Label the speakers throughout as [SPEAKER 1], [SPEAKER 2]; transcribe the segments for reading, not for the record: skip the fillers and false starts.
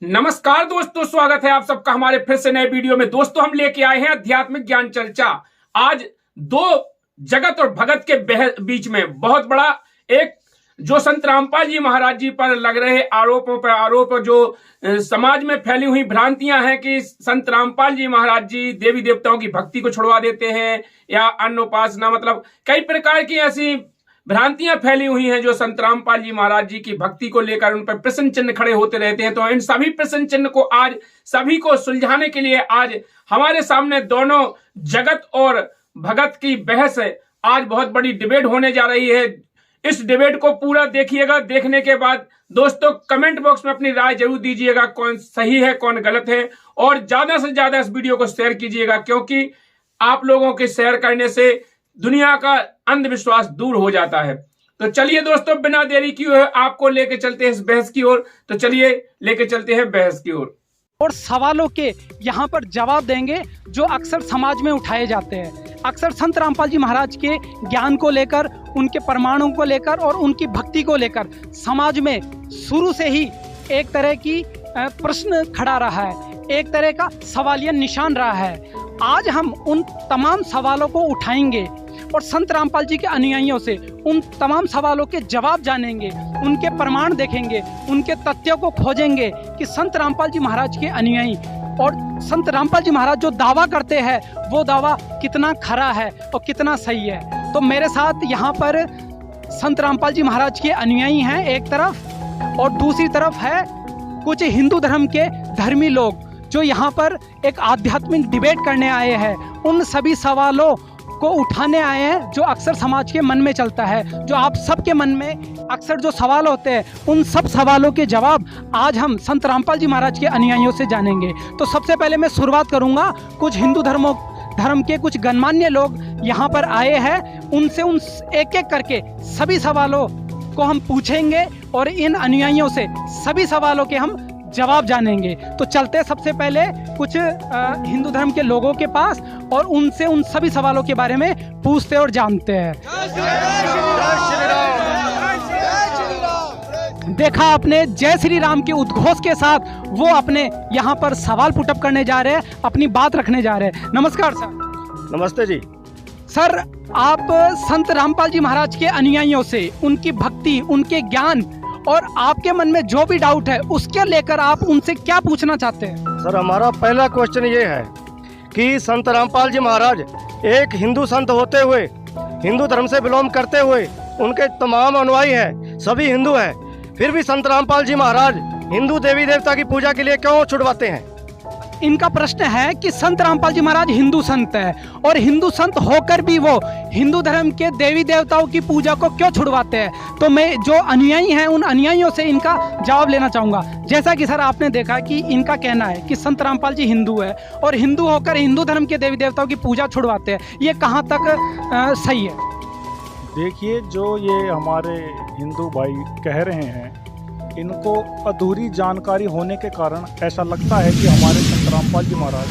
[SPEAKER 1] नमस्कार दोस्तों, स्वागत है आप सबका हमारे फिर से नए वीडियो में। दोस्तों, हम लेके आए हैं आध्यात्मिक ज्ञान चर्चा। आज दो जगत और भगत के बीच में बहुत बड़ा एक जो संत रामपाल जी महाराज जी पर लग रहे आरोपों पर आरोप, जो समाज में फैली हुई भ्रांतियां हैं कि संत रामपाल जी महाराज जी देवी देवताओं की भक्ति को छुड़वा देते हैं या अन्य उपासना, मतलब कई प्रकार की ऐसी भ्रांतियां फैली हुई हैं जो संत रामपाल जी महाराज जी की भक्ति को लेकर उन पर प्रश्न चिन्ह खड़े होते रहते हैं। तो इन सभी प्रश्न चिन्ह को आज सभी को सुलझाने के लिए आज हमारे सामने दोनों जगत और भगत की बहस है। आज बहुत बड़ी डिबेट होने जा रही है। इस डिबेट को पूरा देखिएगा। देखने के बाद दोस्तों कमेंट बॉक्स में अपनी राय जरूर दीजिएगा, कौन सही है कौन गलत है, और ज्यादा से ज्यादा इस वीडियो को शेयर कीजिएगा, क्योंकि आप लोगों के शेयर करने से दुनिया का अंधविश्वास दूर हो जाता है। तो चलिए दोस्तों, बिना देरी किए हुए आपको लेके चलते हैं इस बहस की ओर। तो चलिए लेके चलते हैं बहस की ओर
[SPEAKER 2] और सवालों के यहाँ पर जवाब देंगे जो अक्सर समाज में उठाए जाते हैं। अक्सर संत रामपाल जी महाराज के ज्ञान को लेकर, उनके प्रमाणों को लेकर और उनकी भक्ति को लेकर समाज में शुरू से ही एक तरह की प्रश्न खड़ा रहा है, एक तरह का सवालिया निशान रहा है। आज हम उन तमाम सवालों को उठाएंगे और संत रामपाल जी के अनुयायियों से उन तमाम सवालों के जवाब जानेंगे, उनके प्रमाण देखेंगे, उनके तथ्यों को खोजेंगे कि संत रामपाल जी महाराज के अनुयायी और संत रामपाल जी महाराज जो दावा करते हैं वो दावा कितना खरा है और कितना सही है। तो मेरे साथ यहाँ पर संत रामपाल जी महाराज के अनुयायी हैं एक तरफ, और दूसरी तरफ है कुछ हिंदू धर्म के धर्मी लोग जो यहाँ पर एक आध्यात्मिक डिबेट करने आए हैं। उन सभी सवालों को उठाने आए हैं जो अक्सर समाज के मन में चलता है, जो आप सबके मन में अक्सर जो सवाल होते हैं, उन सब सवालों के जवाब आज हम संत रामपाल जी महाराज के अनुयायियों से जानेंगे। तो सबसे पहले मैं शुरुआत करूंगा, कुछ हिंदू धर्म के कुछ गणमान्य लोग यहाँ पर आए हैं, उनसे एक एक करके सभी सवालों को हम पूछेंगे और इन अनुयायियों से सभी सवालों के हम जवाब जानेंगे। तो चलते सबसे पहले कुछ हिंदू धर्म के लोगों के पास और उनसे उन सभी सवालों के बारे में पूछते और जानते हैं। देखा आपने, जय श्री राम के उद्घोष के साथ वो अपने यहाँ पर सवाल पुटअप करने जा रहे हैं, अपनी बात रखने जा रहे हैं। नमस्कार सर।
[SPEAKER 3] नमस्ते जी।
[SPEAKER 2] सर, आप संत रामपाल जी महाराज के अनुयायियों से उनकी भक्ति, उनके ज्ञान और आपके मन में जो भी डाउट है उसके लेकर आप उनसे क्या पूछना चाहते हैं?
[SPEAKER 3] सर, हमारा पहला क्वेश्चन ये है कि संत रामपाल जी महाराज एक हिंदू संत होते हुए, हिंदू धर्म से बिलोंग करते हुए, उनके तमाम अनुयायी हैं, सभी हिंदू हैं, फिर भी संत रामपाल जी महाराज हिंदू देवी देवता की पूजा के लिए क्यों छुड़वाते हैं?
[SPEAKER 2] इनका प्रश्न है कि संत रामपाल जी महाराज हिंदू संत है और हिंदू संत होकर भी वो हिंदू धर्म के देवी देवताओं की पूजा को क्यों छुड़वाते हैं। तो मैं जो अनुयायी हैं उन अनुयायियों से इनका जवाब लेना चाहूँगा। जैसा कि सर आपने देखा कि इनका कहना है कि संत रामपाल जी हिंदू है और हिंदू होकर हिंदू धर्म के देवी देवताओं की पूजा छुड़वाते हैं, ये कहाँ तक सही है?
[SPEAKER 4] देखिए, जो ये हमारे हिंदू भाई कह रहे हैं, इनको अधूरी जानकारी होने के कारण ऐसा लगता है कि हमारे संत रामपाल जी महाराज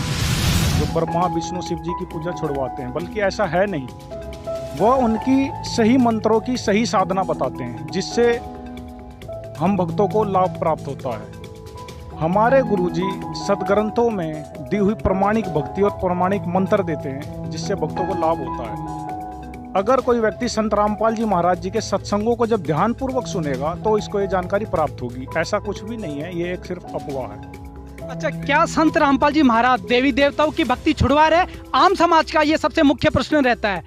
[SPEAKER 4] जो ब्रह्मा विष्णु शिव जी की पूजा छुड़वाते हैं, बल्कि ऐसा है नहीं। वह उनकी सही मंत्रों की सही साधना बताते हैं जिससे हम भक्तों को लाभ प्राप्त होता है। हमारे गुरुजी सदग्रंथों में दी हुई प्रमाणिक भक्ति और प्रमाणिक मंत्र देते हैं जिससे भक्तों को लाभ होता है। अगर कोई व्यक्ति संत रामपाल जी महाराज जी के सत्संगों को जब ध्यानपूर्वक सुनेगा तो इसको ये जानकारी प्राप्त होगी। ऐसा कुछ भी नहीं है, ये एक सिर्फ अफवाह है।
[SPEAKER 2] अच्छा, क्या संत रामपाल जी महाराज देवी देवताओं की भक्ति छुड़वा रहे? आम समाज का ये सबसे मुख्य प्रश्न रहता है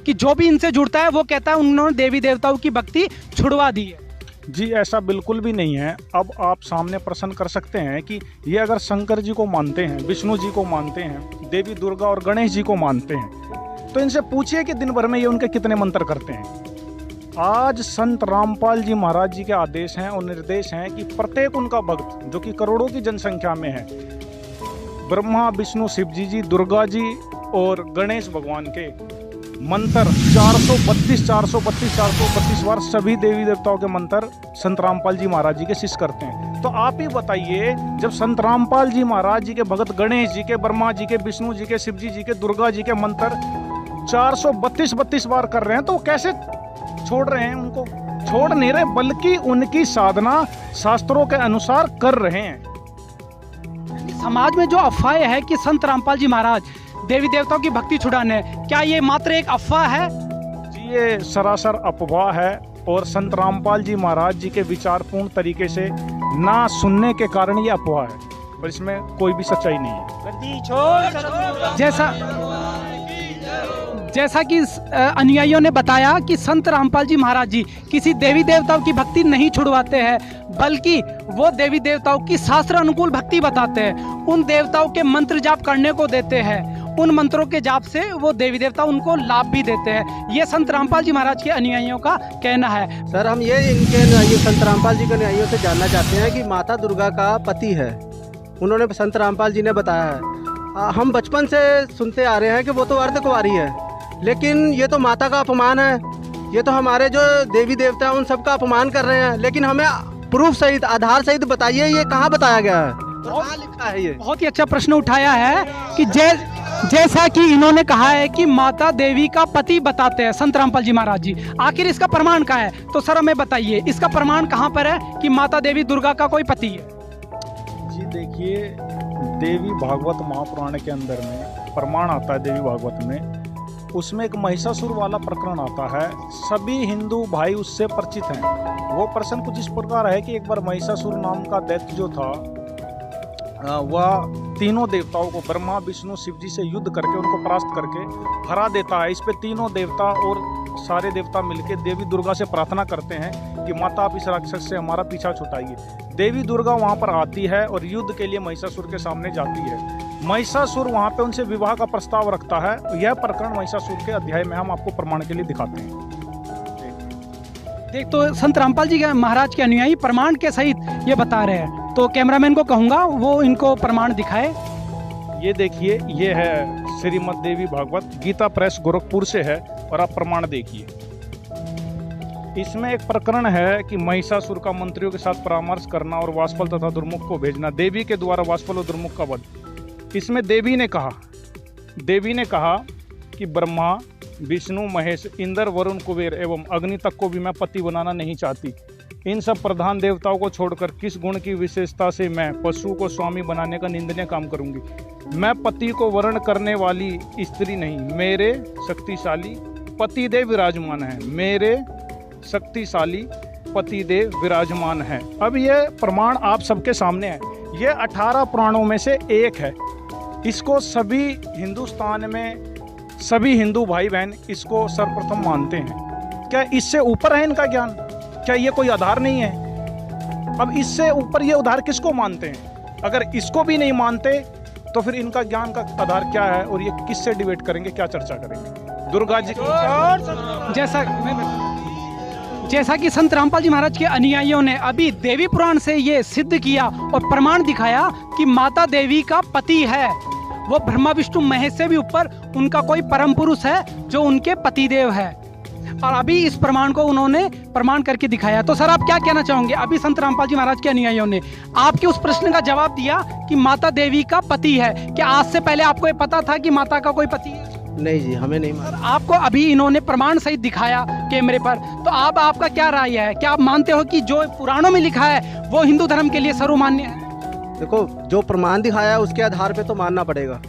[SPEAKER 2] कि जो भी इनसे जुड़ता है वो कहता है उन्होंने देवी देवताओं की भक्ति छुड़वा दी है।
[SPEAKER 4] जी, ऐसा बिल्कुल भी नहीं है। अब आप सामने प्रश्न कर सकते हैं कि ये अगर शंकर जी को मानते हैं, विष्णु जी को मानते हैं, देवी दुर्गा और गणेश जी को मानते हैं, तो इनसे पूछिए कि दिन भर में ये उनके कितने मंत्र करते हैं। आज संत रामपाल जी महाराज जी के आदेश हैं और निर्देश हैं कि प्रत्येक उनका भक्त, जो कि करोड़ों की जनसंख्या में है, ब्रह्मा विष्णु शिव जी, दुर्गा जी और गणेश भगवान के मंत्र 432 बार सभी देवी देवताओं के मंत्र संत रामपाल जी महाराज जी के शिष्य करते हैं। तो आप ही बताइए, जब संत रामपाल जी महाराज जी के भगत गणेश जी के, ब्रह्मा जी के, विष्णु जी के, शिव जी के, दुर्गा जी के मंत्र 432 बार कर रहे हैं, तो कैसे छोड़ रहे हैं? उनको छोड़ नहीं रहे, बल्कि उनकी साधना शास्त्रों के अनुसार कर रहे हैं।
[SPEAKER 2] समाज में जो अफवाहें है कि संत रामपाल जी महाराज देवी देवताओं की भक्ति छुड़ाने, क्या ये मात्र एक अफवाह है?
[SPEAKER 4] जी ये सरासर अफवाह है और संत रामपाल जी महाराज जी के विचारपूर्ण तरीके से ना सुनने के कारण ये अफवाह है, पर इसमें कोई भी सच्चाई नहीं है।
[SPEAKER 2] जैसा कि अनुयायियों ने बताया कि संत रामपाल जी महाराज जी किसी देवी देवताओं की भक्ति नहीं छुड़वाते हैं, बल्कि वो देवी देवताओं की शास्त्र अनुकूल भक्ति बताते हैं। उन देवताओं के मंत्र जाप करने को देते हैं, उन मंत्रों के जाप से वो देवी देवता उनको लाभ भी देते हैं। ये संत रामपाल जी महाराज के अनुयायियों का कहना है।
[SPEAKER 5] सर हम ये इनके अनुयायी संत रामपाल जी के अनुयायियों से जानना चाहते हैं कि माता दुर्गा का पति है, उन्होंने संत रामपाल जी ने बताया है। हम बचपन से सुनते आ रहे हैं कि वो तो अर्धकुंवारी है, लेकिन ये तो माता का अपमान है, ये तो हमारे जो देवी देवता हैं उन सब का अपमान कर रहे हैं। लेकिन हमें प्रूफ सहित, आधार सहित बताइए ये कहाँ बताया गया है, कहाँ लिखा है? ये
[SPEAKER 2] बहुत ही अच्छा प्रश्न उठाया है कि जैसा कि इन्होंने कहा है कि माता देवी का पति बताते हैं संत रामपाल जी महाराज जी, आखिर इसका प्रमाण कहाँ है? तो सर हमें बताइए इसका प्रमाण कहाँ पर है कि माता देवी दुर्गा का कोई पति है?
[SPEAKER 4] जी देखिए, देवी भागवत महापुराण के अंदर में प्रमाण आता है, देवी भागवत में उसमें एक महिषासुर वाला प्रकरण आता है। सभी हिंदू भाई उससे परिचित हैं। वो प्रश्न कुछ इस प्रकार है कि एक बार महिषासुर नाम का दैत्य जो था वह तीनों देवताओं को, ब्रह्मा विष्णु शिव जी से युद्ध करके उनको परास्त करके हरा देता है। इस पे तीनों देवता और सारे देवता मिलके देवी दुर्गा से प्रार्थना करते हैं कि माता आप इस राक्षस से हमारा पीछा छुटाइए। देवी दुर्गा वहाँ पर आती है और युद्ध के लिए महिषासुर के सामने जाती है। महिषासुर वहाँ पे उनसे विवाह का प्रस्ताव रखता है। यह प्रकरण महिषासुर के अध्याय में हम आपको प्रमाण के लिए दिखाते हैं।
[SPEAKER 2] देख तो संत रामपाल जी के महाराज के अनुयायी प्रमाण के सहित ये बता रहे हैं, तो कैमरामैन को कहूँगा वो इनको प्रमाण दिखाए।
[SPEAKER 4] ये देखिए, ये है श्रीमद देवी भागवत, गीता प्रेस गोरखपुर से है और आप प्रमाण देखिए। इसमें एक प्रकरण है कि महिषासुर का मंत्रियों के साथ परामर्श करना और वाष्पल तथा दुर्मुख को भेजना, देवी के द्वारा वाष्पल और दुर्मुख का वध। इसमें देवी ने कहा कि ब्रह्मा विष्णु महेश इंद्र वरुण कुबेर एवं अग्नि तक को भी मैं पति बनाना नहीं चाहती। इन सब प्रधान देवताओं को छोड़कर किस गुण की विशेषता से मैं पशु को स्वामी बनाने का निंदनीय काम करूंगी। मैं पति को वर्ण करने वाली स्त्री नहीं, मेरे शक्तिशाली पतिदेव विराजमान है, मेरे शक्तिशाली पतिदेव विराजमान है। अब ये प्रमाण आप सबके सामने है। ये 18 पुराणों में से एक है। इसको सभी हिंदुस्तान में सभी हिंदू भाई बहन इसको सर्वप्रथम मानते हैं। क्या इससे ऊपर है इनका ज्ञान? क्या ये कोई आधार नहीं है? अब इससे ऊपर ये आधार किसको मानते हैं? अगर इसको भी नहीं मानते तो फिर इनका ज्ञान का आधार क्या है और ये किससे डिबेट करेंगे, क्या चर्चा करेंगे? दुर्गा जी
[SPEAKER 2] जैसा कि संत रामपाल जी महाराज के अनुयायियों ने अभी देवी पुराण से ये सिद्ध किया और प्रमाण दिखाया कि माता देवी का पति है, वो ब्रह्मा विष्णु महेश से भी ऊपर उनका कोई परम पुरुष है जो उनके पतिदेव है, और अभी इस प्रमाण को उन्होंने प्रमाण करके दिखाया। तो सर आप क्या कहना चाहोगे? अभी संत रामपाल जी महाराज के अनुयायियों ने आपके उस प्रश्न का जवाब दिया कि माता देवी का पति है। क्या आज से पहले आपको ये पता था कि माता का कोई पति है?
[SPEAKER 5] नहीं जी, हमें नहीं मालूम।
[SPEAKER 2] आपको अभी इन्होंने प्रमाण सहित दिखाया कैमरे पर, तो आपका क्या राय है? क्या आप मानते हो कि जो पुराणों में लिखा है वो हिंदू धर्म के लिए सर्वमान्य है?
[SPEAKER 5] देखो, जो प्रमाण दिखाया है उसके आधार पे तो मानना पड़ेगा।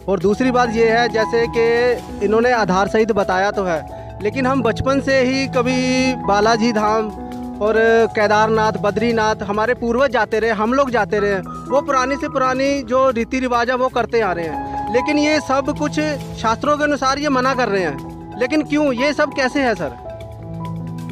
[SPEAKER 5] और दूसरी बात ये है, जैसे कि इन्होंने आधार सहित बताया तो है, लेकिन हम बचपन से ही कभी बालाजी धाम और केदारनाथ, बद्रीनाथ हमारे पूर्वज जाते रहे, हम लोग जाते रहे। वो पुरानी से पुरानी जो रीति रिवाज है वो करते आ रहे हैं, लेकिन ये सब कुछ शास्त्रों के अनुसार ये मना कर रहे हैं। लेकिन क्यों, ये सब कैसे है सर?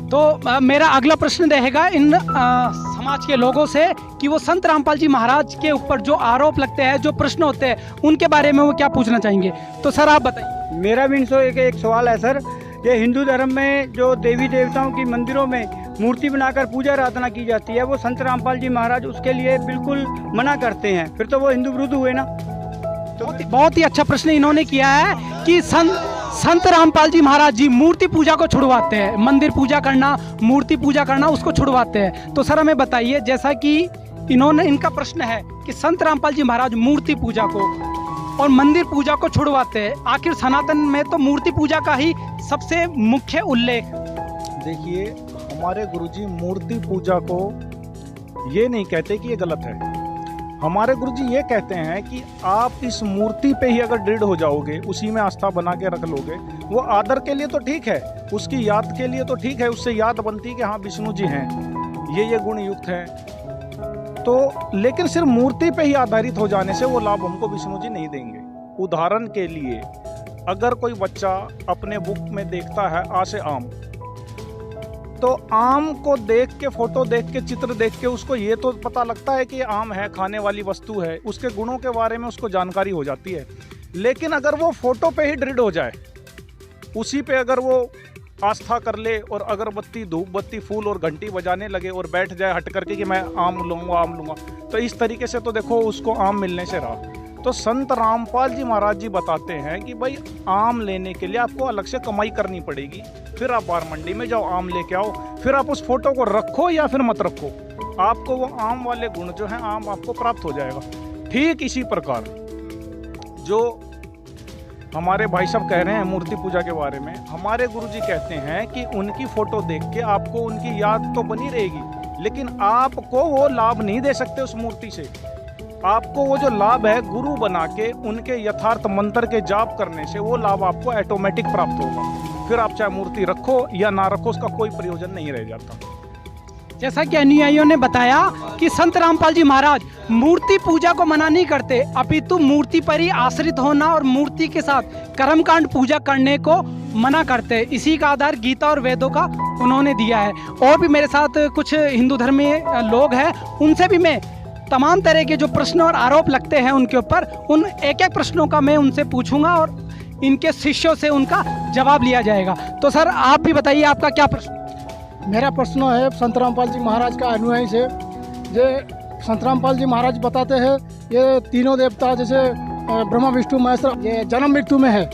[SPEAKER 2] तो मेरा अगला प्रश्न रहेगा इन समाज के लोगों से कि वो संत रामपाल जी महाराज के ऊपर जो आरोप लगते हैं, जो प्रश्न होते हैं, उनके बारे में वो क्या पूछना चाहेंगे। तो सर आप बताइए।
[SPEAKER 6] मेरा भी इनसे एक सवाल है सर। ये हिंदू धर्म में जो देवी देवताओं की मंदिरों में मूर्ति बनाकर पूजा आराधना की जाती है, वो संत रामपाल जी महाराज उसके लिए बिल्कुल मना करते हैं, फिर तो वो हिंदू विरुद्ध हुए ना।
[SPEAKER 2] तो बहुत ही अच्छा प्रश्न इन्होंने किया है कि संत रामपाल जी महाराज जी मूर्ति पूजा को छुड़वाते हैं, मंदिर पूजा करना, मूर्ति पूजा करना उसको छुड़वाते हैं। तो सर हमें बताइए, जैसा कि इनका प्रश्न है कि संत रामपाल जी महाराज मूर्ति पूजा को और मंदिर पूजा को छुड़वाते हैं, आखिर सनातन में तो मूर्ति पूजा का ही सबसे मुख्य उल्लेख।
[SPEAKER 4] देखिए, हमारे गुरुजी मूर्ति पूजा को ये नहीं कहते कि ये गलत है। हमारे गुरुजी ये कहते हैं कि आप इस मूर्ति पे ही अगर दृढ़ हो जाओगे, उसी में आस्था बना के रख लोगे, वो आदर के लिए तो ठीक है, उसकी याद के लिए तो ठीक है, उससे याद बनती है कि हाँ विष्णु जी हैं, ये गुण युक्त हैं, तो लेकिन सिर्फ मूर्ति पे ही आधारित हो जाने से वो लाभ हमको विष्णु जी नहीं देंगे। उदाहरण के लिए अगर कोई बच्चा अपने बुक में देखता है आ से आम, तो आम को देख के, फोटो देख के, चित्र देख के उसको ये तो पता लगता है कि ये आम है, खाने वाली वस्तु है, उसके गुणों के बारे में उसको जानकारी हो जाती है। लेकिन अगर वो फोटो पे ही दृढ़ हो जाए, उसी पे अगर वो आस्था कर ले और अगरबत्ती, धूप बत्ती, फूल और घंटी बजाने लगे और बैठ जाए हट करके कि मैं आम लूँगा, तो इस तरीके से तो देखो उसको आम मिलने से रहा। तो संत रामपाल जी महाराज जी बताते हैं कि भाई आम लेने के लिए आपको अलग से कमाई करनी पड़ेगी, फिर आप बार मंडी में जाओ, आम लेके आओ, फिर आप उस फोटो को रखो या फिर मत रखो, आपको वो आम वाले गुण जो हैं आम आपको प्राप्त हो जाएगा। ठीक इसी प्रकार जो हमारे भाई साहब कह रहे हैं मूर्ति पूजा के बारे में, हमारे गुरुजी कहते हैं कि उनकी फोटो देख के आपको उनकी याद तो बनी रहेगी, लेकिन आपको वो लाभ नहीं दे सकते उस मूर्ति से। आपको वो जो लाभ है गुरु बना के उनके यथार्थ मंत्र के जाप करने से वो लाभ आपको ऑटोमेटिक प्राप्त होगा। फिर आप चाहे मूर्ति रखो या ना रखो, उसका कोई प्रयोजन नहीं रह जाता।
[SPEAKER 2] जैसा कि अनुयायियों ने बताया कि संत रामपाल जी महाराज मूर्ति पूजा को मना नहीं करते, अपितु मूर्ति पर ही आश्रित होना और मूर्ति के साथ कर्मकांड पूजा करने को मना करते। इसी का आधार गीता और वेदों का उन्होंने दिया है। और भी मेरे साथ कुछ हिंदू धर्मी लोग हैं, उनसे भी मैं तमाम तरह के जो प्रश्न और आरोप लगते हैं उनके ऊपर, उन एक एक प्रश्नों का मैं उनसे पूछूंगा और इनके शिष्यों से उनका जवाब लिया जाएगा। तो सर आप भी बताइए, आपका क्या प्रश्न?
[SPEAKER 7] मेरा प्रश्न है संत रामपाल जी महाराज का अनुयायी से। ये संत रामपाल जी महाराज बताते हैं ये तीनों देवता जैसे ब्रह्मा विष्णु महेश ये जन्म मृत्यु में है,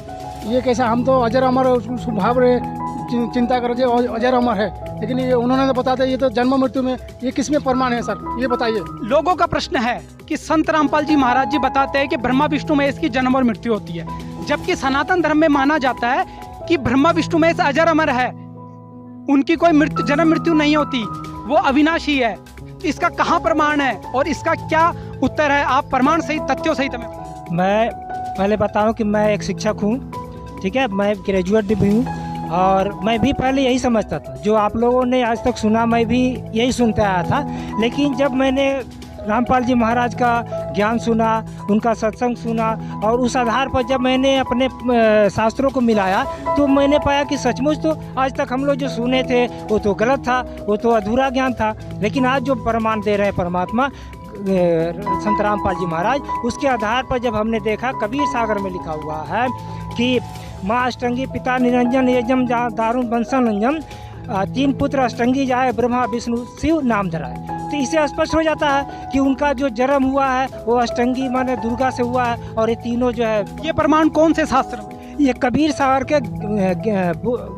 [SPEAKER 7] ये कैसा? हम तो अजर अमर स्वभाव चिंता कर जो अजर अमर है, लेकिन ये उन्होंने बताते ये तो जन्म मृत्यु में, ये किस में प्रमाण है सर, ये बताइए।
[SPEAKER 2] लोगों का प्रश्न है कि संत रामपाल जी महाराज जी बताते हैं कि ब्रह्मा विष्णु महेश की जन्म और मृत्यु होती है, जबकि सनातन धर्म में माना जाता है कि ब्रह्मा विष्णु महेश अजर अमर है, उनकी कोई जन्म मृत्यु नहीं होती, वो अविनाशी है। इसका कहाँ प्रमाण है और इसका क्या उत्तर है? आप प्रमाण सहित, तथ्यों सहित हमें।
[SPEAKER 8] मैं पहले बताऊं कि मैं एक शिक्षक हूं, ठीक है, मैं ग्रेजुएट भी हूं और मैं भी पहले यही समझता था, जो आप लोगों ने आज तक सुना मैं भी यही सुनता आया था। लेकिन जब मैंने रामपाल जी महाराज का ज्ञान सुना, उनका सत्संग सुना और उस आधार पर जब मैंने अपने शास्त्रों को मिलाया तो मैंने पाया कि सचमुच तो आज तक हम लोग जो सुने थे वो तो गलत था, वो तो अधूरा ज्ञान था। लेकिन आज जो प्रमाण दे रहे हैं परमात्मा संत रामपाल जी महाराज, उसके आधार पर जब हमने देखा, कबीर सागर में लिखा हुआ है कि माँ अष्टंगी पिता निरंजन यजम दारुण वंशन रंजन, तीन पुत्र अष्टंगी जाए ब्रह्मा विष्णु शिव नाम धराए। तो इससे स्पष्ट हो जाता है कि उनका जो जन्म हुआ है वो अष्टंगी माने दुर्गा से हुआ है और ये तीनों जो है,
[SPEAKER 2] ये प्रमाण कौन से शास्त्र में?
[SPEAKER 8] ये कबीर सागर के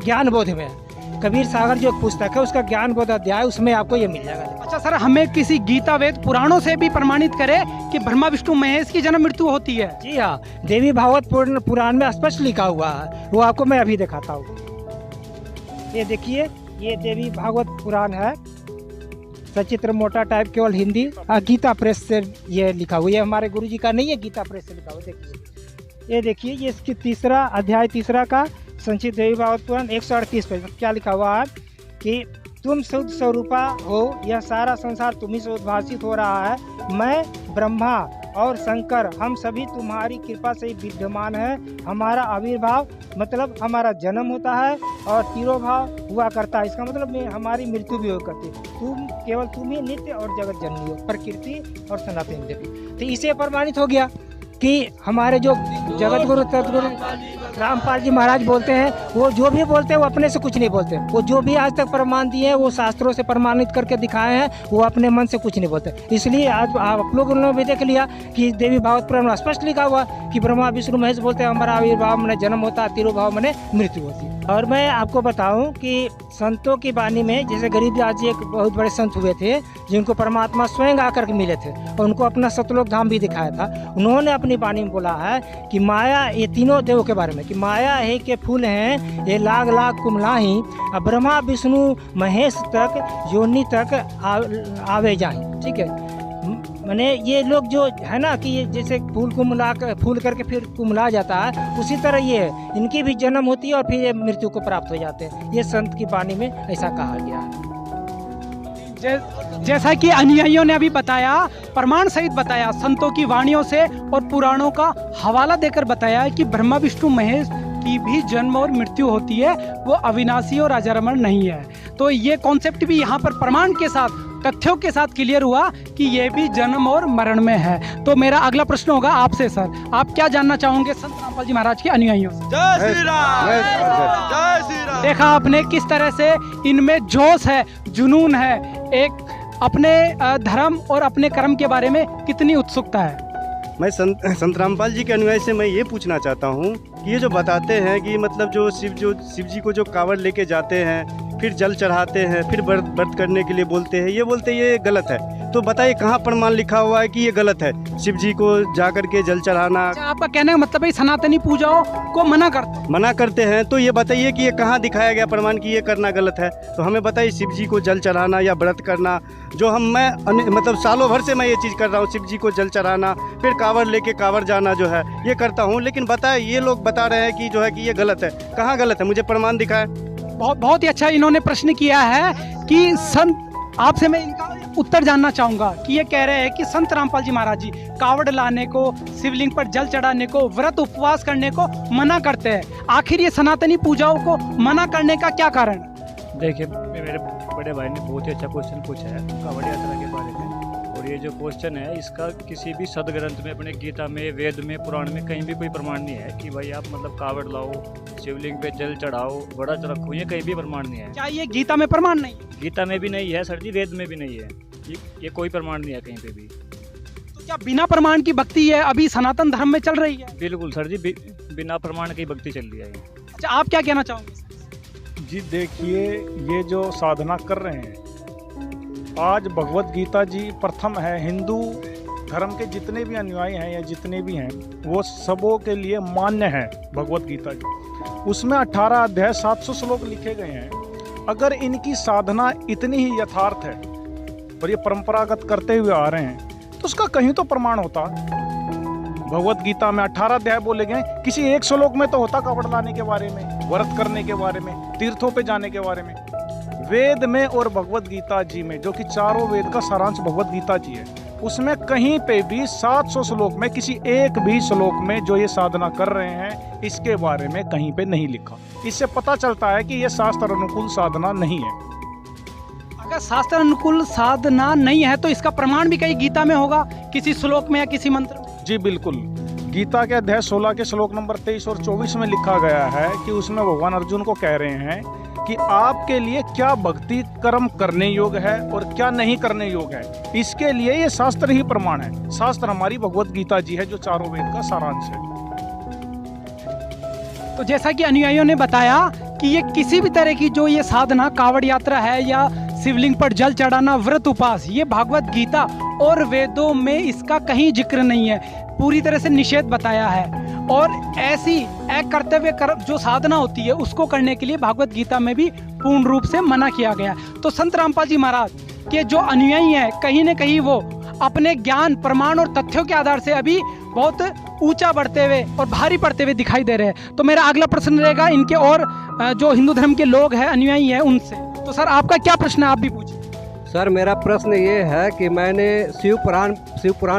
[SPEAKER 8] ज्ञान बोध में है। कबीर सागर जो पुस्तक है उसका ज्ञान बोध अध्याय, उसमें आपको ये मिल जाएगा।
[SPEAKER 2] अच्छा सर, हमें किसी गीता वेद पुराणों से भी प्रमाणित करे कि ब्रह्मा विष्णु महेश की जन्म मृत्यु होती है?
[SPEAKER 8] जी हाँ, देवी भागवत पुराण में स्पष्ट लिखा हुआ है, वो आपको मैं अभी दिखाता हूँ। ये देखिए, ये देवी भागवत पुराण है, सचित्र मोटा टाइप, केवल हिंदी, गीता प्रेस से ये लिखा हुआ है। हमारे गुरुजी का नहीं है, गीता प्रेस से लिखा हुआ। देखिए, ये देखिए, ये इसकी तीसरा अध्याय, तीसरा का संचित देवी भागवत पुराण 138 पेज क्या लिखा हुआ है कि तुम शुद्ध स्वरूपा हो, यह सारा संसार तुम्ही से उद्भासित हो रहा है। मैं ब्रह्मा और शंकर हम सभी तुम्हारी कृपा से ही विद्यमान है। हमारा आविर्भाव मतलब हमारा जन्म होता है और तिरोभाव हुआ करता है, इसका मतलब में हमारी मृत्यु भी हो करती है। केवल तुम ही नित्य और जगत जननी हो, प्रकृति और सनातन देवी। तो इसे प्रमाणित हो गया कि हमारे जो जगत गुरु सतगुरु रामपाल जी महाराज बोलते हैं, वो जो भी बोलते हैं वो अपने से कुछ नहीं बोलते। वो जो भी आज तक प्रमाण दिए हैं वो शास्त्रों से प्रमाणित करके दिखाए हैं, वो अपने मन से कुछ नहीं बोलते। इसलिए आज आप लोगों ने भी देख लिया कि देवी भागवत पुराण में स्पष्ट लिखा हुआ कि ब्रह्मा विष्णु महेश बोलते हैं हमारा आविर्भाव मैंने जन्म होता है, तिरुभाव मैंने मृत्यु होती है। और मैं आपको बताऊं कि संतों की वाणी में, जैसे गरीबदास जी एक बहुत बड़े संत हुए थे जिनको परमात्मा स्वयं आकर के मिले थे और उनको अपना सतलोक धाम भी दिखाया था। उन्होंने अपनी वाणी में बोला है कि माया, ये तीनों देवों के बारे में, कि माया है के फूल हैं ये लाग लाग कुमलाही, ब्रह्मा विष्णु महेश तक योनि तक आवे जाए। ठीक है, मैंने ये लोग जो है ना कि ये जैसे फूल करके फिर कुमला जाता है, उसी तरह ये है, इनकी भी जन्म होती है और फिर ये मृत्यु को प्राप्त हो जाते हैं। ये संत की वाणी में ऐसा कहा गया है।
[SPEAKER 2] जैसा कि अनुयायियों ने अभी बताया, प्रमाण सहित बताया, संतों की वाणियों से और पुराणों का हवाला देकर बताया कि ब्रह्मा विष्णु महेश की भी जन्म और मृत्यु होती है, वो अविनाशी और अजरमर नहीं है। तो ये कॉन्सेप्ट भी यहाँ पर प्रमाण के साथ, तथ्यों के साथ क्लियर हुआ कि ये भी जन्म और मरण में है। तो मेरा अगला प्रश्न होगा आपसे सर, आप क्या जानना चाहोगे संत रामपाल जी महाराज के अनुयायियों से?
[SPEAKER 9] जय श्री राम, जय श्री राम।
[SPEAKER 2] देखा आपने किस तरह से इनमें जोश है, जुनून है, एक अपने धर्म और अपने कर्म के बारे में कितनी उत्सुकता है।
[SPEAKER 3] मैं संत रामपाल जी के अनुयायी से मैं ये पूछना चाहता हूँ कि ये जो बताते हैं कि मतलब जो शिव जी को जो कांवड़ लेके जाते हैं, फिर जल चढ़ाते हैं, फिर व्रत करने के लिए बोलते हैं, ये गलत है। तो बताइए कहाँ प्रमाण लिखा हुआ है कि ये गलत है, शिव जी को जा करके जल चढ़ाना?
[SPEAKER 2] आपका कहने का मतलब है सनातनी पूजाओं को मना करते
[SPEAKER 3] हैं, तो ये बताइए कि ये कहाँ दिखाया गया प्रमाण कि ये करना गलत है? तो हमें बताइए, शिव जी को जल चढ़ाना या व्रत करना, जो मैं मतलब सालों भर से मैं ये चीज़ कर रहा हूँ, शिव जी को जल चढ़ाना, फिर कांवड़ लेके कांवड़ जाना जो है ये करता हूँ, लेकिन बताए ये लोग बता रहे हैं कि जो है कि ये गलत है। कहाँ गलत है, मुझे प्रमाण दिखाए।
[SPEAKER 2] बहुत ही अच्छा इन्होंने प्रश्न किया है कि संत, आपसे मैं इनका उत्तर जानना चाहूंगा कि ये कह रहे हैं कि संत रामपाल जी महाराज जी कावड़ लाने को, शिवलिंग पर जल चढ़ाने को, व्रत उपवास करने को मना करते हैं। आखिर ये सनातनी पूजाओं को मना करने का क्या कारण?
[SPEAKER 4] देखिए, मेरे बड़े भाई ने बहुत ही अच्छा क्वेश्चन पूछा है कावड़ यात्रा के बारे में, और ये जो क्वेश्चन है इसका किसी भी सदग्रंथ में, अपने गीता में, वेद में, पुराण में कहीं भी कोई प्रमाण नहीं है कि भाई आप मतलब कावड़ लाओ, शिवलिंग पे जल चढ़ाओ, व्रत रखो, ये कहीं भी प्रमाण नहीं है।
[SPEAKER 2] क्या ये गीता में प्रमाण नहीं?
[SPEAKER 4] गीता में भी नहीं है सर जी, वेद में भी नहीं है, ये कोई प्रमाण नहीं है कहीं पे भी।
[SPEAKER 2] तो क्या बिना प्रमाण की भक्ति है अभी सनातन धर्म में चल रही है?
[SPEAKER 4] बिल्कुल सर जी, बिना प्रमाण की भक्ति चल रही है।
[SPEAKER 2] अच्छा, आप क्या कहना चाहोगे?
[SPEAKER 4] जी देखिए, ये जो साधना कर रहे हैं, आज भगवत गीता जी प्रथम है, हिंदू धर्म के जितने भी अनुयायी हैं या जितने भी हैं वो सबों के लिए मान्य है भगवत गीता जी। उसमें 18 अध्याय 700 श्लोक लिखे गए हैं। अगर इनकी साधना इतनी ही यथार्थ है और ये परंपरागत करते हुए आ रहे हैं तो उसका कहीं तो प्रमाण होता। भगवत गीता में 18 अध्याय बोले गए, किसी एक श्लोक में तो होता कावड़ लाने के बारे में, व्रत करने के बारे में, तीर्थों पे जाने के बारे में। वेद में और भगवत गीता जी में, जो कि चारों वेद का सारांश भगवत गीता जी है, उसमें कहीं पे भी 700 श्लोक में किसी एक भी श्लोक में जो ये साधना कर रहे हैं इसके बारे में कहीं पे नहीं लिखा। इससे पता चलता है कि ये शास्त्र अनुकूल साधना नहीं है।
[SPEAKER 2] अगर शास्त्र अनुकूल साधना नहीं है तो इसका प्रमाण भी कहीं गीता में होगा, किसी श्लोक में या किसी मंत्र में?
[SPEAKER 4] जी बिल्कुल, गीता के अध्याय 16 के श्लोक नंबर 23 और 24 में लिखा गया है कि उसमें भगवान अर्जुन को कह रहे हैं कि आपके लिए क्या भक्ति कर्म करने योग्य है और क्या नहीं करने योग्य है, इसके लिए ये शास्त्र ही प्रमाण है। शास्त्र हमारी भगवत गीता जी है, जो चारों वेद का सारांश है।
[SPEAKER 2] तो जैसा कि अनुयायियों ने बताया कि ये किसी भी तरह की जो ये साधना, कावड़ यात्रा है या शिवलिंग पर जल चढ़ाना, व्रत उपवास, ये भागवत गीता और वेदों में इसका कहीं जिक्र नहीं है, पूरी तरह से निषेध बताया है। और ऐसी एक कर्तव्य जो साधना होती है उसको करने के लिए भागवत गीता में भी पूर्ण रूप से मना किया गया। तो संत रामपाल जी महाराज के जो अनुयायी हैं, कहीं न कहीं वो अपने ज्ञान, प्रमाण और तथ्यों के आधार से अभी बहुत ऊंचा बढ़ते हुए और भारी पड़ते हुए दिखाई दे रहे हैं। तो मेरा अगला प्रश्न रहेगा इनके और जो हिंदू धर्म के लोग हैं, अनुयायी हैं, उनसे। तो सर आपका क्या प्रश्न है, आप भी पूछिए।
[SPEAKER 5] सर मेरा प्रश्न ये है कि मैंने शिव पुराण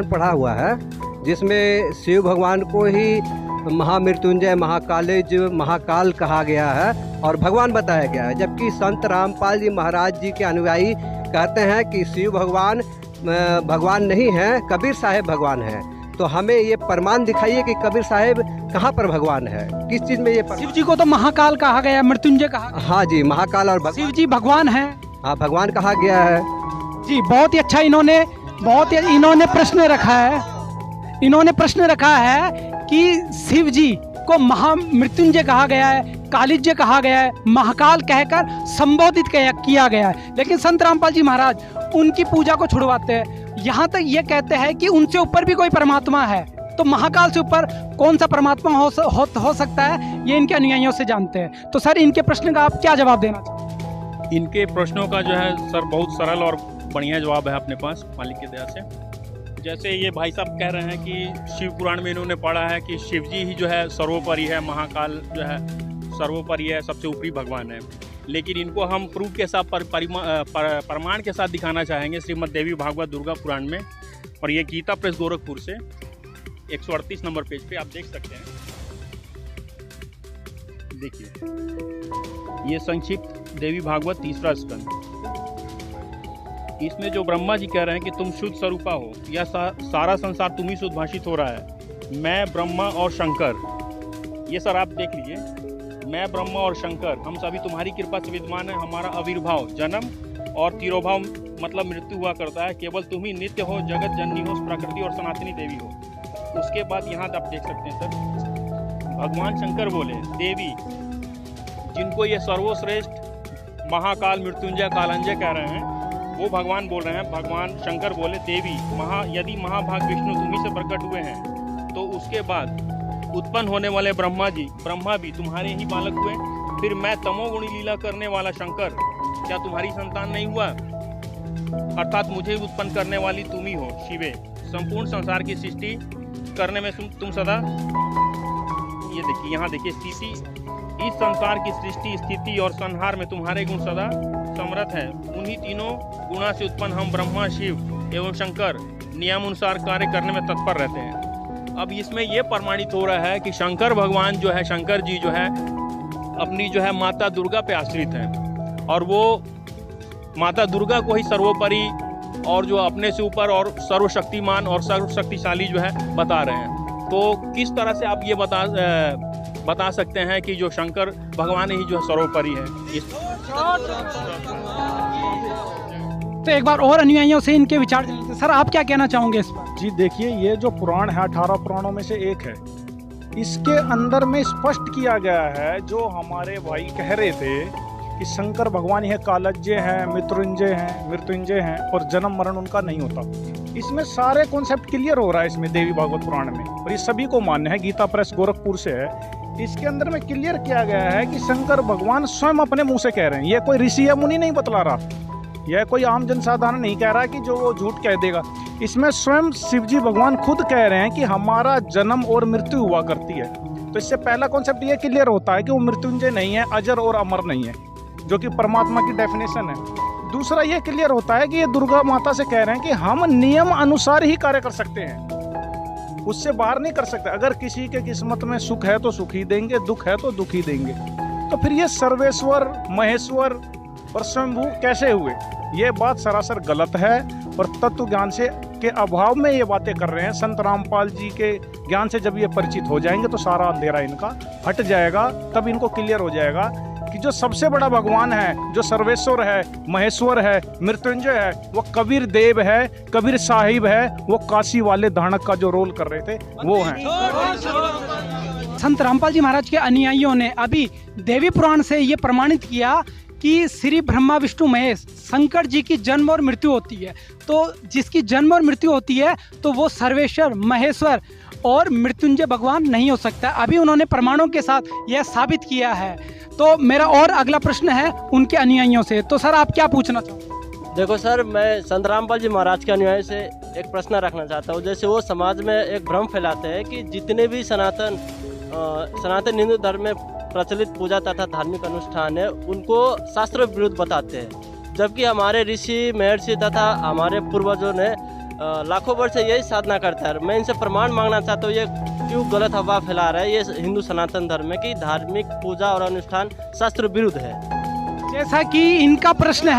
[SPEAKER 5] पढ़ा हुआ है, जिसमें शिव भगवान को ही महामृत्युंजय, महाकालेज, महाकाल कहा गया है और भगवान बताया गया है। जबकि संत रामपाल जी महाराज जी के अनुयायी कहते हैं कि शिव भगवान नहीं है, कबीर साहेब भगवान है। तो हमें ये प्रमाण दिखाइए कि कबीर साहेब कहाँ पर भगवान है, किस चीज़ में ये?
[SPEAKER 2] शिव जी को तो महाकाल कहा गया, मृत्युंजय कहा।
[SPEAKER 5] हाँ जी, महाकाल और
[SPEAKER 2] शिव जी भगवान है।
[SPEAKER 5] हाँ, भगवान कहा गया है
[SPEAKER 2] जी। बहुत ही अच्छा इन्होंने प्रश्न रखा है कि शिव जी को महामृत्युंजय कहा गया है, कालिज्य कहा गया है, महाकाल कहकर संबोधित किया गया है। लेकिन संत रामपाल जी महाराज उनकी पूजा को छुड़वाते हैं, यहाँ तक ये कहते हैं कि उनसे ऊपर भी कोई परमात्मा है। तो महाकाल से ऊपर कौन सा परमात्मा हो सकता है, ये इनके अनुयायियों से जानते हैं। तो सर इनके प्रश्न का आप क्या जवाब देना चाहते?
[SPEAKER 10] इनके प्रश्नों का जो है सर बहुत सरल और बढ़िया जवाब है अपने पास, मालिक की दया से। जैसे ये भाई साहब कह रहे हैं कि शिव पुराण में इन्होंने पढ़ा है कि शिव जी ही जो है सर्वोपरि है, महाकाल जो है सर्वोपरि है, सबसे ऊपरी भगवान है। लेकिन इनको हम प्रूफ के साथ प्रमाण के साथ दिखाना चाहेंगे श्रीमद् देवी भागवत दुर्गा पुराण में। और ये गीता प्रेस गोरखपुर से 138 नंबर पेज पे आप देख सकते हैं। देखिए ये संक्षिप्त देवी भागवत तीसरा स्कंद, इसमें जो ब्रह्मा जी कह रहे हैं कि तुम शुद्ध स्वरूपा हो, यह सारा संसार तुम ही से उद्भाषित हो रहा है। मैं ब्रह्मा और शंकर, ये सर आप देख लीजिए, मैं ब्रह्मा और शंकर हम सभी तुम्हारी कृपा से विद्यमान है। हमारा आविर्भाव जन्म और तिरोभाव मतलब मृत्यु हुआ करता है। केवल तुम ही नित्य हो, जगत जननी हो, प्रकृति और सनातनी देवी हो। उसके बाद यहाँ आप देख सकते हैं सर, भगवान शंकर बोले देवी, जिनको ये सर्वश्रेष्ठ महाकाल मृत्युंजय कालंजय कह रहे हैं, वो भगवान बोल रहे हैं। भगवान शंकर बोले देवी, यदि महाभाग विष्णु तुम्ही से प्रकट हुए हैं तो उसके बाद उत्पन्न होने वाले ब्रह्मा भी तुम्हारे ही बालक हुए। फिर मैं तमोगुणी लीला करने वाला शंकर क्या तुम्हारी संतान नहीं हुआ? अर्थात मुझे उत्पन्न करने वाली तुम ही हो शिवे। संपूर्ण संसार की सृष्टि करने में तुम सदा, ये देखिए यहाँ देखिए, स्थिति, इस संसार की सृष्टि स्थिति और संहार में तुम्हारे गुण सदा समर्थ है। उन्हीं तीनों गुणा से उत्पन्न हम ब्रह्मा शिव एवं शंकर नियमानुसार कार्य करने में तत्पर रहते हैं। अब इसमें यह प्रमाणित हो रहा है कि शंकर भगवान जो है, शंकर जी जो है अपनी जो है माता दुर्गा पे आश्रित हैं और वो माता दुर्गा को ही सर्वोपरि और जो अपने से ऊपर और सर्वशक्तिमान और सर्वशक्तिशाली जो है बता रहे हैं। तो किस तरह से आप ये बता सकते हैं कि जो शंकर भगवान ही जो है सर्वोपरि है?
[SPEAKER 2] तो एक बार और अनुयायियों से इनके विचार जानते हैं। सर आप क्या कहना चाहोगे इस पर?
[SPEAKER 4] जी देखिए, ये जो पुराण है 18 पुराणों में से एक है। इसके अंदर में स्पष्ट किया गया है, जो हमारे भाई कह रहे थे कि शंकर भगवान ही कालज्ञ हैं, मृत्युंजय हैं और जन्म मरण उनका नहीं होता। इसमें सारे कॉन्सेप्ट क्लियर हो रहा है इसमें देवी भागवत पुराण में, और ये सभी को मान्य है। गीता प्रेस गोरखपुर से है। इसके अंदर में क्लियर किया गया है कि शंकर भगवान स्वयं अपने मुंह से कह रहे हैं। ये कोई ऋषि या मुनि नहीं बतला रहा, यह कोई आम जनसाधारण नहीं कह रहा कि जो वो झूठ कह देगा। इसमें स्वयं शिवजी भगवान खुद कह रहे हैं कि हमारा जन्म और मृत्यु हुआ करती है। तो इससे पहला कॉन्सेप्ट ये क्लियर होता है कि वो मृत्युंजय नहीं है, अजर और अमर नहीं है, जो कि परमात्मा की डेफिनेशन है। दूसरा ये क्लियर होता है कि ये दुर्गा माता से कह रहे हैं कि हम नियम अनुसार ही कार्य कर सकते हैं, उससे बाहर नहीं कर सकते। अगर किसी के किस्मत में सुख है तो सुख ही देंगे, दुख है तो दुख ही देंगे। तो फिर ये सर्वेश्वर, महेश्वर और स्वयंभू कैसे हुए? ये बात सरासर गलत है और तत्व ज्ञान से के अभाव में ये बातें कर रहे हैं। संत रामपाल जी के ज्ञान से जब ये परिचित हो जाएंगे तो सारा अंधेरा इनका हट जाएगा। तब इनको क्लियर हो जाएगा कि जो सबसे बड़ा भगवान है, जो सर्वेश्वर है, महेश्वर है, मृत्युंजय है, वो कबीर देव है, कबीर साहिब है, वो काशी वाले धानक का जो रोल कर रहे थे वो हैं।
[SPEAKER 2] संत रामपाल जी महाराज के अनुयायियों ने अभी देवी पुराण से ये प्रमाणित किया कि श्री ब्रह्मा विष्णु महेश शंकर जी की जन्म और मृत्यु होती है। तो जिसकी जन्म और मृत्यु होती है तो वो सर्वेश्वर, महेश्वर और मृत्युंजय भगवान नहीं हो सकता। अभी उन्होंने प्रमाणों के साथ यह साबित किया है। तो मेरा और अगला प्रश्न है उनके अनुयायियों से। तो सर आप क्या पूछना चाहोगे?
[SPEAKER 11] देखो सर, मैं संत रामपाल जी महाराज के अनुयायी से एक प्रश्न रखना चाहता हूँ। जैसे वो समाज में एक भ्रम फैलाते हैं कि जितने भी सनातन हिंदू धर्म में प्रचलित पूजा तथा धार्मिक अनुष्ठान है उनको शास्त्र विरुद्ध बताते हैं, जबकि हमारे ऋषि महर्षि तथा हमारे पूर्वजों ने लाखों वर्ष से यही साधना करता है। मैं इनसे प्रमाण मांगना चाहता हूँ, ये क्यों गलत अफवाह फैला रहा है ये हिंदू सनातन धर्म में कि धार्मिक पूजा और अनुष्ठान शास्त्र विरुद्ध है।
[SPEAKER 2] जैसा कि इनका प्रश्न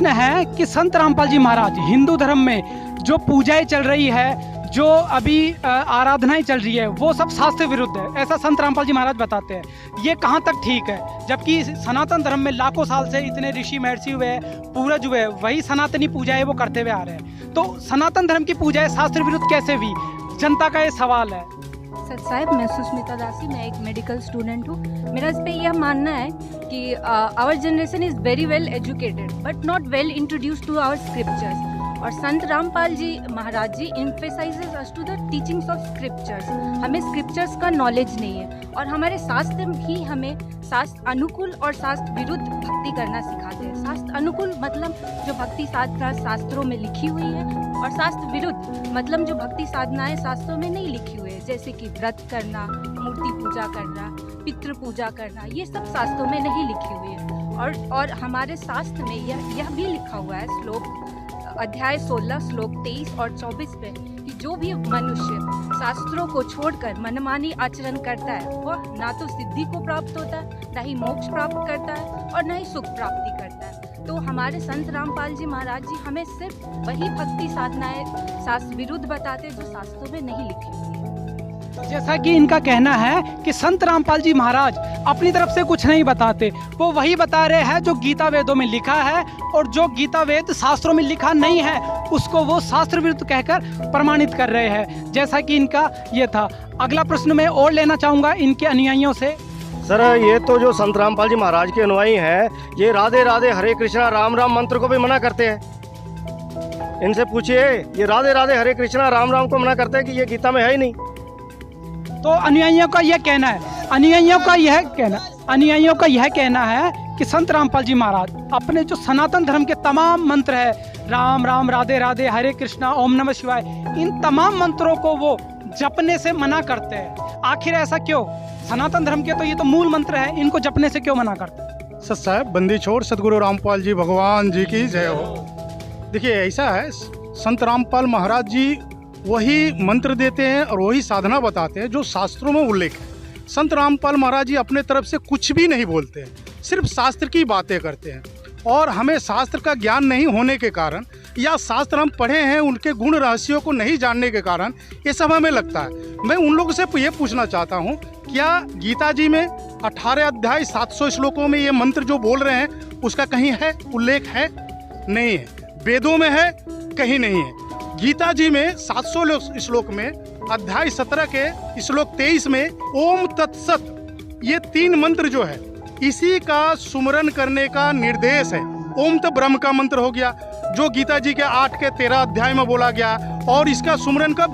[SPEAKER 2] है कि संत रामपाल जी महाराज हिंदू धर्म में जो पूजाएं चल रही है, जो अभी आराधनाएं चल रही है, वो सब शास्त्र विरुद्ध है, ऐसा संत रामपाल जी महाराज बताते हैं। ये कहाँ तक ठीक है? जबकि सनातन धर्म में लाखों साल से इतने ऋषि महर्षि हुए, पूर्वज हुए, वही सनातनी पूजाएं वो करते हुए आ रहे हैं। तो सनातन धर्म की पूजाएं शास्त्र विरुद्ध कैसे हुई? जनता का ये सवाल है।
[SPEAKER 12] सर साहब, मैं सुष्मिता दासी, मैं एक मेडिकल स्टूडेंट हूँ। मेरा इस पे यह मानना है कि our generation is very well educated but not well introduced to our scriptures. और Sant Rampal ji Maharaj ji emphasises us to the teachings of scriptures. हमें स्क्रिप्चर्स का नॉलेज नहीं है और हमारे शास्त्र ही हमें शास्त्र अनुकूल और शास्त्र विरुद्ध भक्ति करना सिखाते हैं। शास्त्र अनुकूल मतलब जो भक्ति साधना शास्त्रों में लिखी हुई है, और शास्त्र विरुद्ध मतलब जो भक्ति साधनाएं शास्त्रों में नहीं लिखी हुई है, जैसे कि व्रत करना, मूर्ति पूजा करना, पितृ पूजा करना, ये सब शास्त्रों में नहीं लिखी हुई है। और हमारे शास्त्र में यह भी लिखा हुआ है, श्लोक अध्याय 16 श्लोक 23 और 24 में, कि जो भी मनुष्य शास्त्रों को छोड़कर मनमानी आचरण करता है वह ना तो सिद्धि को प्राप्त होता है, ना ही मोक्ष प्राप्त करता है, और ना ही सुख प्राप्ति करता है। तो हमारे संत रामपाल जी महाराज जी हमें सिर्फ वही भक्ति साधनाएं शास्त्र विरुद्ध बताते हैं जो शास्त्रों में नहीं लिखी हुई है।
[SPEAKER 2] जैसा कि इनका कहना है कि संत रामपाल जी महाराज अपनी तरफ से कुछ नहीं बताते, वो वही बता रहे हैं जो गीता वेदों में लिखा है, और जो गीता वेद शास्त्रों में लिखा नहीं है उसको वो शास्त्र विरुद्ध कहकर प्रमाणित कर रहे हैं। जैसा कि इनका ये था। अगला प्रश्न मैं और लेना चाहूँगा इनके अनुयायियों से।
[SPEAKER 3] सर, ये तो जो संत रामपाल जी महाराज के अनुयायी हैं, ये राधे राधे हरे कृष्णा राम राम मंत्र को भी मना करते हैं। इनसे पूछिए, ये राधे राधे हरे कृष्णा राम राम को मना करते हैं कि ये गीता में है ही नहीं।
[SPEAKER 2] तो अनुयायियों का यह कहना है, अनुयायियों का यह कहना है कि संत रामपाल जी महाराज अपने जो सनातन धर्म के तमाम मंत्र है, राम राम राधे राधे हरे कृष्णा ओम नमः शिवाय, इन तमाम मंत्रों को वो जपने से मना करते हैं। आखिर ऐसा क्यों? सनातन धर्म के तो ये तो मूल मंत्र है, इनको जपने से क्यों मना करते हैं?
[SPEAKER 4] सच साहब, बंदी छोड़ सदगुरु रामपाल जी भगवान जी की जय हो। देखिए, ऐसा है, संत रामपाल महाराज जी वही मंत्र देते हैं और वही साधना बताते हैं जो शास्त्रों में उल्लेख है। संत रामपाल महाराज जी अपने तरफ से कुछ भी नहीं बोलते हैं, सिर्फ शास्त्र की बातें करते हैं। और हमें शास्त्र का ज्ञान नहीं होने के कारण, या शास्त्र हम पढ़े हैं उनके गुण रहस्यों को नहीं जानने के कारण ये सब हमें लगता है। मैं उन लोगों से ये पूछना चाहता हूँ, क्या गीता जी में 18 अध्याय 700 श्लोकों में ये मंत्र जो बोल रहे हैं उसका कहीं है उल्लेख है? नहीं है। वेदों में है? कहीं नहीं है। गीता जी में 700 श्लोक में अध्याय 17 के श्लोक 23 में ओम तत्सत, ये 3 मंत्र जो है इसी का सुमरन करने का निर्देश है। ओम तो ब्रह्म का मंत्र हो गया जो गीता जी के 8 के 13 अध्याय में बोला गया, और इसका सुमरन का